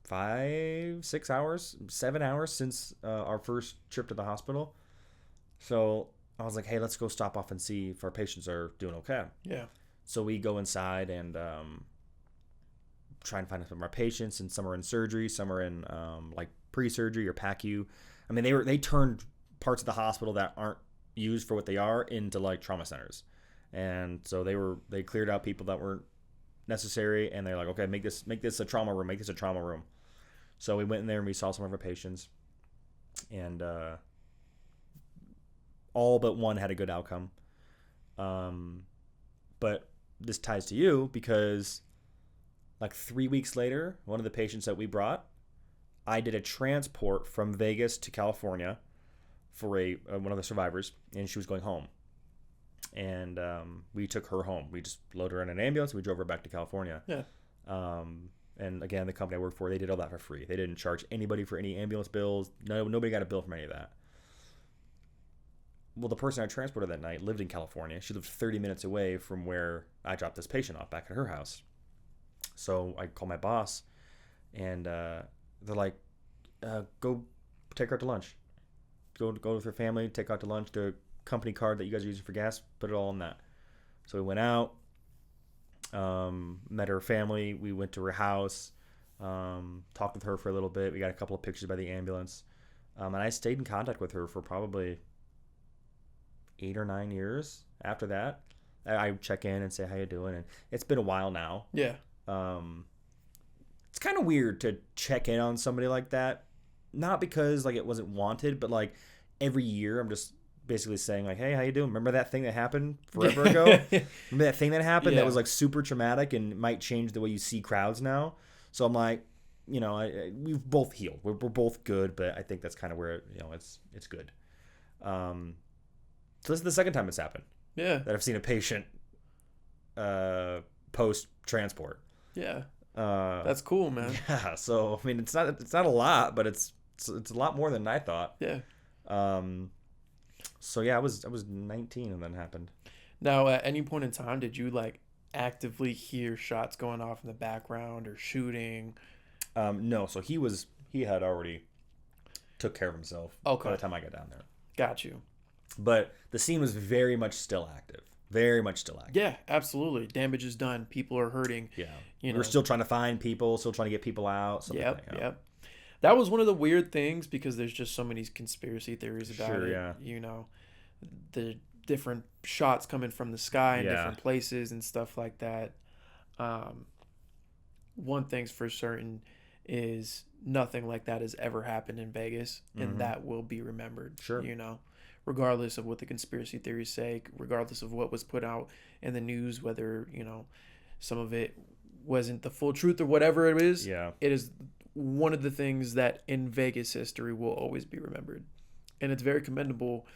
5, 6 hours, 7 hours since our first trip to the hospital. So I was like, hey, let's go stop off and see if our patients are doing okay. Yeah. So we go inside and try and find some of our patients, and some are in surgery, some are in like pre-surgery or PACU. I mean, they turned parts of the hospital that aren't used for what they are into like trauma centers. And so they cleared out people that weren't necessary, and they're like, okay, make this a trauma room. So we went in there and we saw some of our patients, and all but one had a good outcome. But this ties to you because like 3 weeks later, one of the patients that we brought, I did a transport from Vegas to California for one of the survivors, and she was going home. And we took her home. We just loaded her in an ambulance. And we drove her back to California. Yeah. And again, the company I worked for, they did all that for free. They didn't charge anybody for any ambulance bills. Nobody got a bill from any of that. Well, the person I transported that night lived in California. She lived 30 minutes away from where I dropped this patient off back at her house. So I called my boss, and they're like, go take her out to lunch. Go with her family, take her out to lunch, the company card that you guys are using for gas, put it all in that. So we went out, met her family. We went to her house, talked with her for a little bit. We got a couple of pictures by the ambulance. And I stayed in contact with her for probably 8 or 9 years after that. I check in and say, how you doing? And it's been a while now. Yeah. It's kind of weird to check in on somebody like that. Not because like it wasn't wanted, but like every year I'm just basically saying like, hey, how you doing? Remember that thing that happened forever ago? Remember that thing that happened that was like super traumatic and might change the way you see crowds now? So I'm like, we've both healed. We're both good, but I think that's kind of where, it's good. So this is the second time it's happened. Yeah. That I've seen a patient post transport. Yeah. That's cool, man. Yeah. So I mean, it's not a lot, but it's a lot more than I thought. Yeah. So yeah, I was 19 and then happened. Now, at any point in time, did you like actively hear shots going off in the background or shooting? No. So he had already took care of himself. Okay. By the time I got down there. Got you. But the scene was very much still active. Very much still active. Yeah, absolutely. Damage is done. People are hurting. Yeah. We're still trying to find people, still trying to get people out. Yep. That was one of the weird things because there's just so many conspiracy theories about it. Yeah. The different shots coming from the sky in different places and stuff like that. One thing's for certain is nothing like that has ever happened in Vegas, and that will be remembered. Sure. Regardless of what the conspiracy theories say, regardless of what was put out in the news, whether, some of it wasn't the full truth or whatever it is. Yeah. It is one of the things that in Vegas history will always be remembered. And it's very commendable.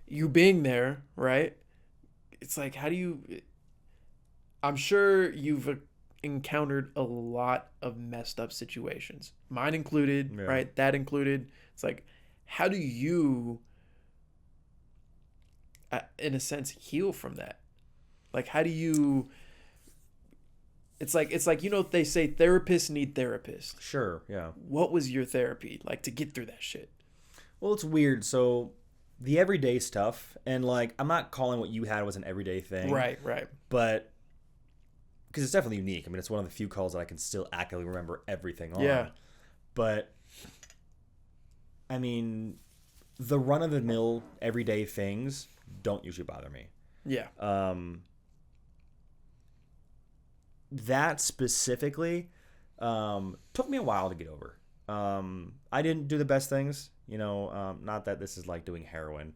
You being there, right? It's like, I'm sure you've encountered a lot of messed up situations. Mine included, right? That included. It's like, how do you, in a sense, heal from that? Like, how do you it's like they say therapists need therapists. Sure, yeah. What was your therapy like to get through that shit? Well, it's weird. So the everyday stuff, and like I'm not calling what you had was an everyday thing, Right. but because it's definitely unique. I mean, it's one of the few calls that I can still accurately remember everything on. Yeah. But I mean, the run of the mill everyday things don't usually bother me. Yeah. That specifically took me a while to get over. I didn't do the best things, not that this is like doing heroin,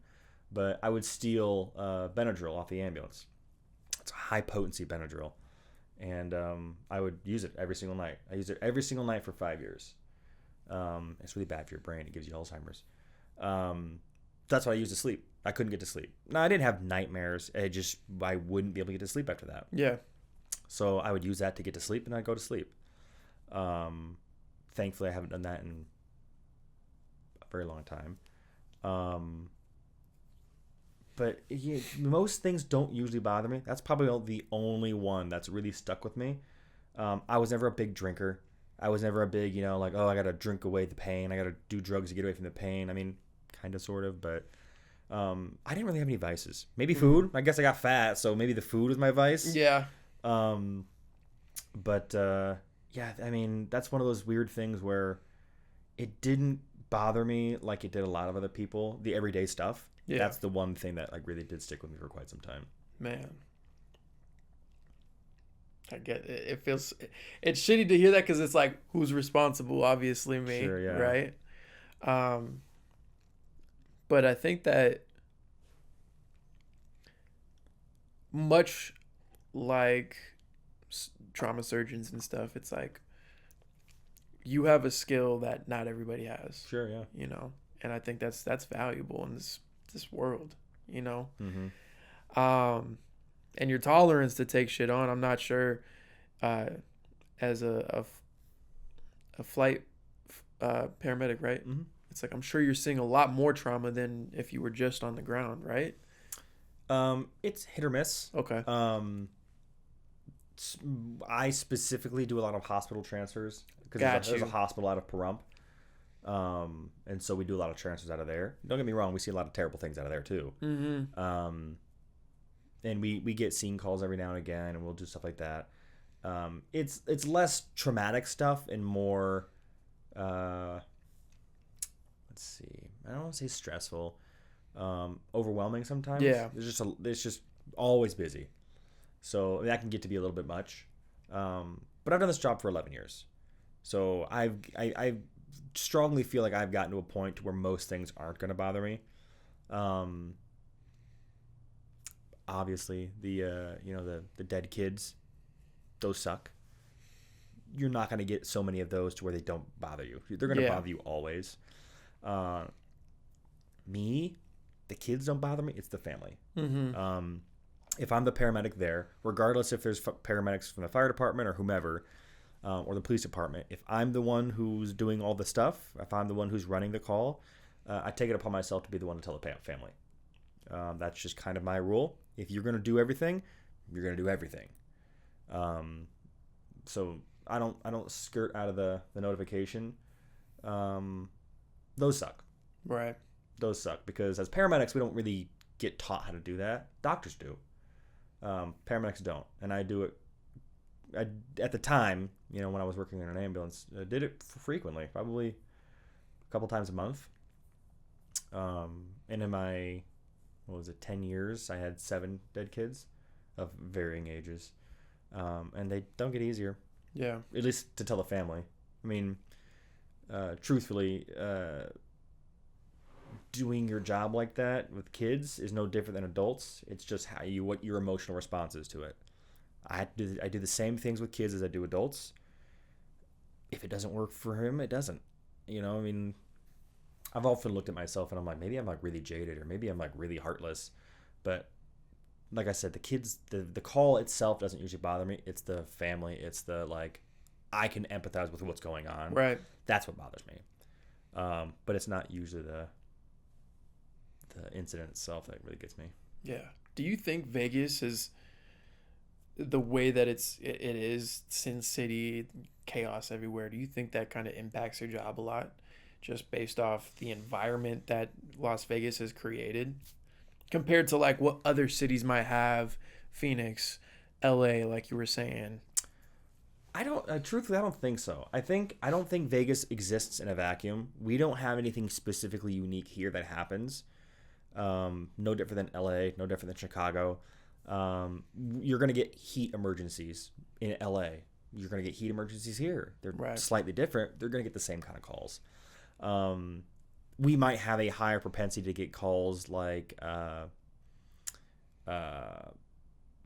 but I would steal Benadryl off the ambulance. It's a high potency Benadryl, and I would use it every single night. I used it every single night for 5 years. It's really bad for your brain. It gives you Alzheimer's. That's what I used to sleep. I couldn't get to sleep. Now, I didn't have nightmares. I wouldn't be able to get to sleep after that. Yeah. So I would use that to get to sleep, and I'd go to sleep. Thankfully, I haven't done that in a very long time. But yeah, most things don't usually bother me. That's probably the only one that's really stuck with me. I was never a big drinker. I was never a big, like, oh, I got to drink away the pain. I got to do drugs to get away from the pain. I mean, kind of, sort of, but I didn't really have any vices. Maybe food. I guess I got fat, so maybe the food was my vice. Yeah. But yeah, I mean, that's one of those weird things where it didn't bother me like it did a lot of other people. The everyday stuff. Yeah. That's the one thing that like really did stick with me for quite some time. Man. I get it. It feels it's shitty to hear that because it's like who's responsible? Obviously me, sure, yeah. Right? But I think that much like trauma surgeons and stuff, it's like you have a skill that not everybody has. Sure, yeah. And I think that's valuable in this world, Mm-hmm. And your tolerance to take shit on, I'm not sure, as a flight paramedic, right? Mm-hmm. It's like I'm sure you're seeing a lot more trauma than if you were just on the ground, right? It's hit or miss. Okay. I specifically do a lot of hospital transfers because there's a hospital out of Pahrump. And so we do a lot of transfers out of there. Don't get me wrong, we see a lot of terrible things out of there too. Mm-hmm. And we get scene calls every now and again, and we'll do stuff like that. It's less traumatic stuff and more, let's see, I don't want to say stressful, overwhelming sometimes. Yeah. It's just always busy. So that can get to be a little bit much. But I've done this job for 11 years. So I strongly feel like I've gotten to a point to where most things aren't going to bother me. Obviously, the dead kids, those suck. You're not going to get so many of those to where they don't bother you. They're going to bother you always. Me, the kids don't bother me. It's the family. Mm-hmm. If I'm the paramedic there, regardless if there's paramedics from the fire department or whomever, or the police department, if I'm the one who's doing all the stuff, if I'm the one who's running the call, I take it upon myself to be the one to tell the family. That's just kind of my rule. If you're going to do everything, you're going to do everything. So I don't skirt out of the notification. Those suck. Right. Those suck because as paramedics, we don't really get taught how to do that. Doctors do. Paramedics don't. And I do it. At the time, when I was working in an ambulance, I did it frequently, probably a couple times a month. And in my, 10 years, I had 7 dead kids of varying ages. And they don't get easier. Yeah. At least to tell the family. I mean, truthfully, doing your job like that with kids is no different than adults. It's just what your emotional response is to it. I do the same things with kids as I do adults. If it doesn't work for him, it doesn't. I mean, I've often looked at myself and I'm like, maybe I'm like really jaded or maybe I'm like really heartless. But like I said, the kids, the call itself doesn't usually bother me. It's the family. It's the like, I can empathize with what's going on. Right. That's what bothers me. But it's not usually the incident itself that really gets me. Yeah. Do you think Vegas has the way that it is Sin City, chaos everywhere, do you think that kind of impacts your job a lot, just based off the environment that Las Vegas has created compared to like what other cities might have, Phoenix, LA, like you were saying? I don't. Truthfully, I don't think so. I don't think Vegas exists in a vacuum. We don't have anything specifically unique here that happens. No different than LA. No different than Chicago. You're gonna get heat emergencies in LA. You're gonna get heat emergencies here. They're Right. slightly different. They're gonna get the same kind of calls. We might have a higher propensity to get calls like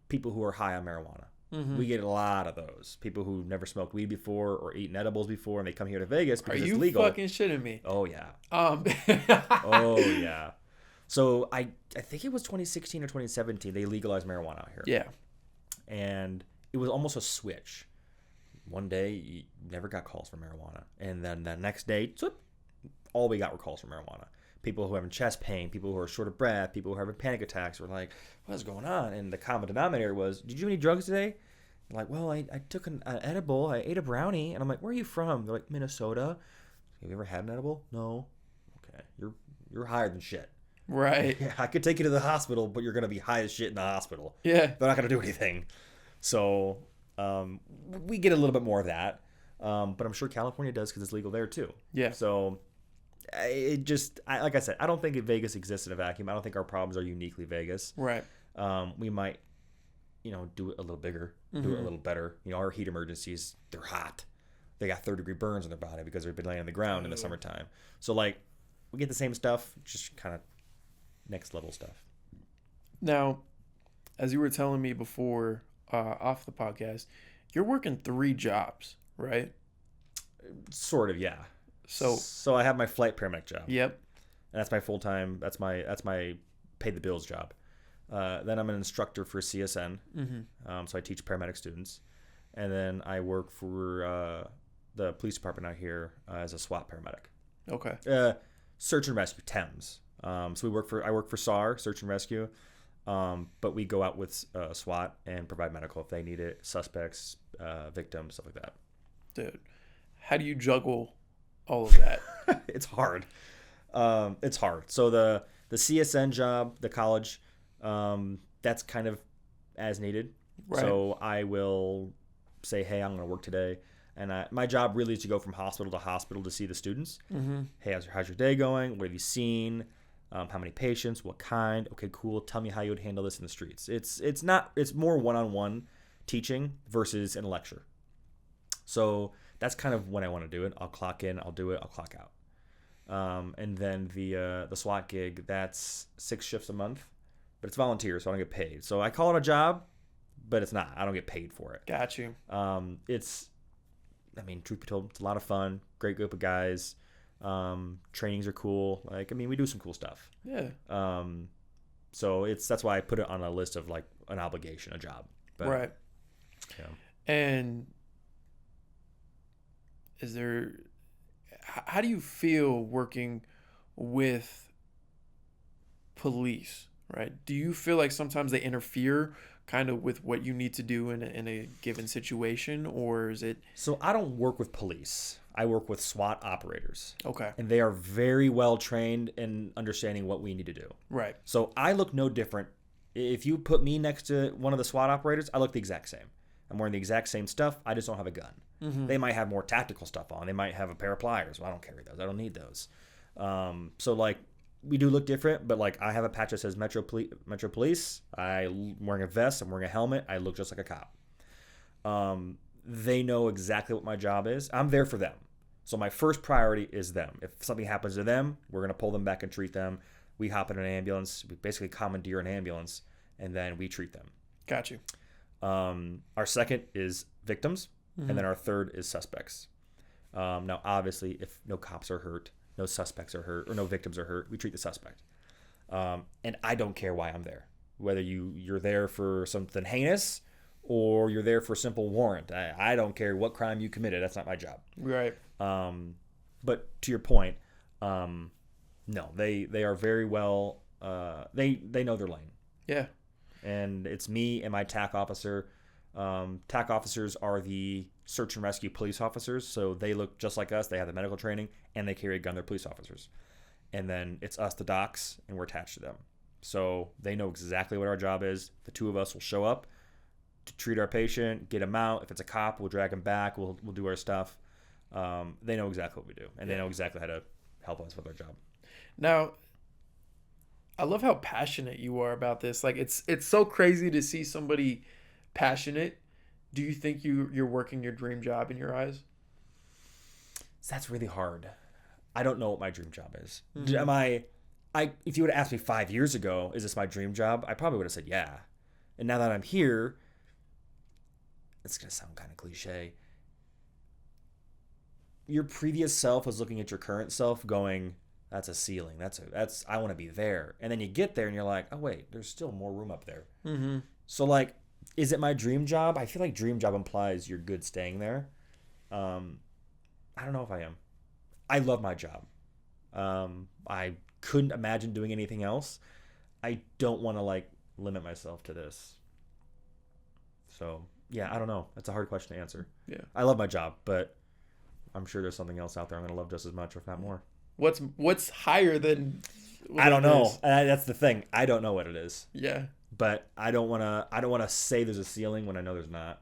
people who are high on marijuana. Mm-hmm. We get a lot of those people who never smoked weed before or eaten edibles before, and they come here to Vegas Are because you it's legal. fucking shitting me? Oh yeah. Um, Oh yeah. So I think it was 2016 or 2017 they legalized marijuana out here. Yeah. And it was almost a switch. One day you never got calls for marijuana, and then the next day, all we got were calls for marijuana. People who are having chest pain, people who are short of breath, people who are having panic attacks were like, "What's going on?" And the common denominator was, "Did you have any drugs today?" I'm like, "Well, I took an edible. I ate a brownie." And I'm like, "Where are you from?" They're like, "Minnesota." Have you ever had an edible? No. Okay, you're higher than shit. Right. Yeah, I could take you to the hospital, but you're gonna be high as shit in the hospital. Yeah. They're not gonna do anything. So we get a little bit more of that, but I'm sure California does because it's legal there too. Yeah. So like I said, I don't think Vegas exists in a vacuum. I don't think our problems are uniquely Vegas. Right. We might, do it a little bigger, do it a little better. Our heat emergencies, they're hot. They got 3rd-degree burns on their body because they've been laying on the ground in the summertime. So like, we get the same stuff, just kind of next level stuff. Now, as you were telling me before off the podcast, you're working 3 jobs, right? Sort of, yeah. So I have my flight paramedic job. Yep. And that's my full time. That's my pay the bills job. Then I'm an instructor for CSN. Mm-hmm. So I teach paramedic students, and then I work for the police department out here as a SWAT paramedic. Okay. Search and rescue TEMS. So I work for SAR, search and rescue, but we go out with SWAT and provide medical if they need it, suspects, victims, stuff like that. Dude, how do you juggle all of that? It's hard. It's hard. So the CSN job, the college, that's kind of as needed. Right. So I will say, hey, I'm going to work today. And my job really is to go from hospital to hospital to see the students. Mm-hmm. Hey, how's your day going? What have you seen? How many patients? What kind? Okay, cool. Tell me how you would handle this in the streets. It's more one-on-one teaching versus in a lecture. So that's kind of when I want to do it. I'll clock in, I'll do it, I'll clock out. And then the SWAT gig, that's 6 shifts a month, but it's volunteer, so I don't get paid. So I call it a job, but it's not. I don't get paid for it. Got you. Truth be told, it's a lot of fun. Great group of guys. Trainings are cool. We do some cool stuff. Yeah. So that's why I put it on a list of like an obligation, a job. But, right. Yeah. And how do you feel working with police, right? Do you feel like sometimes they interfere kind of with what you need to do in a given situation, or is it? So I don't work with police. I work with SWAT operators. Okay. And they are very well trained in understanding what we need to do. Right. So I look no different. If you put me next to one of the SWAT operators, I look the exact same. I'm wearing the exact same stuff. I just don't have a gun. Mm-hmm. They might have more tactical stuff on. They might have a pair of pliers. Well, I don't carry those. I don't need those. So like, we do look different, but like I have a patch that says Metro Police. I'm wearing a vest. I'm wearing a helmet. I look just like a cop. They know exactly what my job is. I'm there for them. So my first priority is them. If something happens to them, we're going to pull them back and treat them. We hop in an ambulance. We basically commandeer an ambulance, and then we treat them. Got you. Our second is victims, and then our third is suspects. Now, obviously, if no cops are hurt, no suspects are hurt, or no victims are hurt, we treat the suspect. And I don't care why I'm there. Whether you're there for something heinous or you're there for a simple warrant. I don't care what crime you committed. That's not my job. Right. But to your point, no, they are very well, they know their lane. Yeah. And it's me and my TAC officer. TAC officers are the search and rescue police officers, so they look just like us. They have the medical training, and they carry a gun. They're police officers. And then it's us, the docs, and we're attached to them. So they know exactly what our job is. The two of us will show up to treat our patient, get him out. If it's a cop, we'll drag him back. We'll do our stuff. They know exactly what we do, and they know exactly how to help us with our job. Now, I love how passionate you are about this. Like it's so crazy to see somebody passionate. Do you think you're working your dream job in your eyes? That's really hard. I don't know what my dream job is. Mm-hmm. Am I if you would have asked me 5 years ago, is this my dream job? I probably would have said yeah. And now that I'm here, it's going to sound kind of cliche. Your previous self was looking at your current self going, that's a ceiling. That's I want to be there. And then you get there and you're like, oh wait, there's still more room up there. Mm-hmm. So like, is it my dream job? I feel like dream job implies you're good staying there. I don't know if I am. I love my job. I couldn't imagine doing anything else. I don't want to like limit myself to this. So yeah, I don't know. That's a hard question to answer. Yeah. I love my job, but I'm sure there's something else out there I'm going to love just as much, or if not more. What's higher than? I don't know. That's the thing. I don't know what it is. Yeah. But I don't want to say there's a ceiling when I know there's not.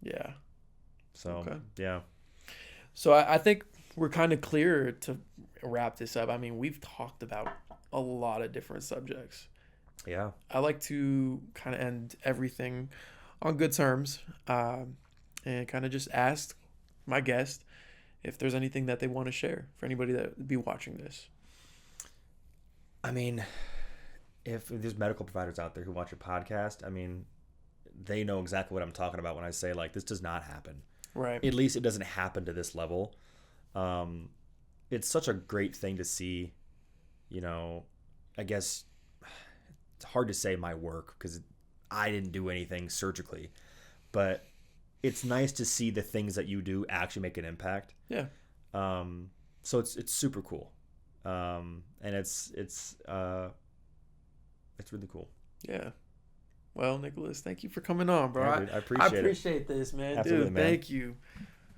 Yeah. So, okay. Yeah. So I think we're kind of clear to wrap this up. I mean, we've talked about a lot of different subjects. Yeah. I like to kind of end everything on good terms, and kind of just ask my guest if there's anything that they want to share for anybody that would be watching this. I mean, if there's medical providers out there who watch a podcast, I mean, they know exactly what I'm talking about when I say, like, this does not happen. Right. At least it doesn't happen to this level. It's such a great thing to see, you know, I guess it's hard to say my work because I didn't do anything surgically, but it's nice to see the things that you do actually make an impact. Yeah. So it's super cool. And it's really cool. Yeah. Well, Nicholas, thank you for coming on, bro. Yeah, dude, I appreciate this, man. Absolutely, Dude, man. thank you.